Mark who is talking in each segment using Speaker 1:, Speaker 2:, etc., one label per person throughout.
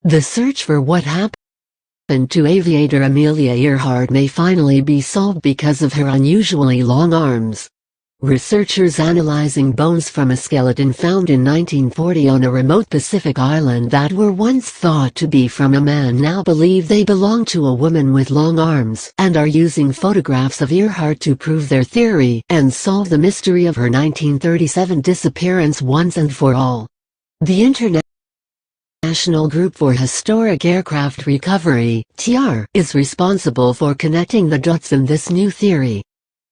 Speaker 1: The search for what happened to aviator Amelia Earhart may finally be solved because of her unusually long arms. Researchers analyzing bones from a skeleton found in 1940 on a remote Pacific island that were once thought to be from a man now believe they belong to a woman with long arms, and are using photographs of Earhart to prove their theory and solve the mystery of her 1937 disappearance once and for all. The International Group for Historic Aircraft Recovery (TR) is responsible for connecting the dots in this new theory.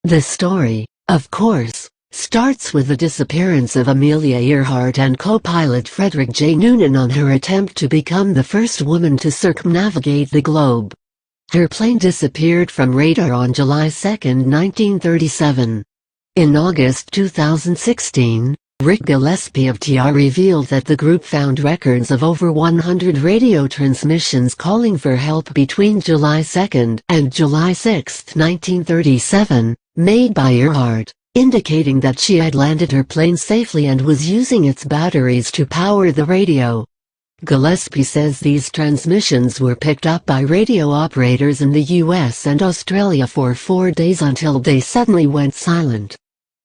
Speaker 1: The story, of course, starts with the disappearance of Amelia Earhart and co-pilot Frederick J. Noonan on her attempt to become the first woman to circumnavigate the globe. Her plane disappeared from radar on July 2, 1937. In August 2016, Rick Gillespie of TR revealed that the group found records of over 100 radio transmissions calling for help between July 2 and July 6, 1937, made by Earhart, indicating that she had landed her plane safely and was using its batteries to power the radio. Gillespie says these transmissions were picked up by radio operators in the US and Australia for 4 days until they suddenly went silent.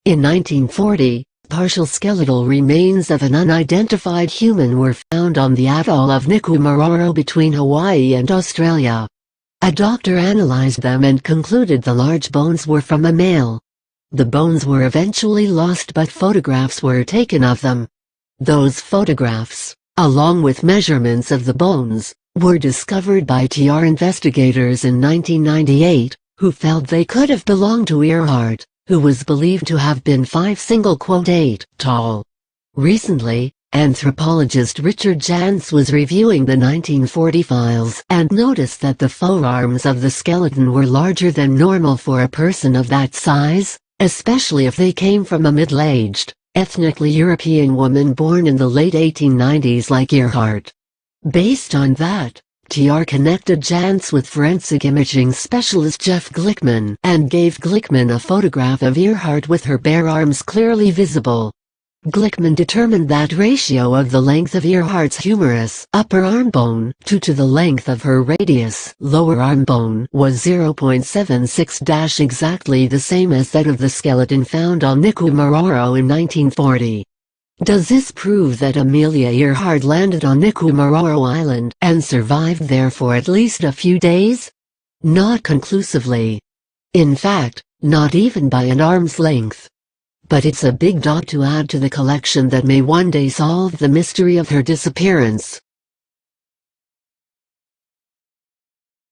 Speaker 1: In 1940, partial skeletal remains of an unidentified human were found on the atoll of Nikumaroro between Hawaii and Australia. A doctor analyzed them and concluded the large bones were from a male. The bones were eventually lost, but photographs were taken of them. Those photographs, along with measurements of the bones, were discovered by TR investigators in 1998, who felt they could have belonged to Earhart, who was believed to have been 5'8" tall. Recently, anthropologist Richard Jantz was reviewing the 1940 files and noticed that the forearms of the skeleton were larger than normal for a person of that size, especially if they came from a middle-aged, ethnically European woman born in the late 1890s like Earhart. Based on that, TR connected Jantz with forensic imaging specialist Jeff Glickman and gave Glickman a photograph of Earhart with her bare arms clearly visible. Glickman determined that ratio of the length of Earhart's humerus upper arm bone to the length of her radius lower arm bone was 0.76, exactly the same as that of the skeleton found on Nikumaroro in 1940. Does this prove that Amelia Earhart landed on Nikumaroro Island and survived there for at least a few days? Not conclusively. In fact, not even by an arm's length. But it's a big dot to add to the collection that may one day solve the mystery of her disappearance.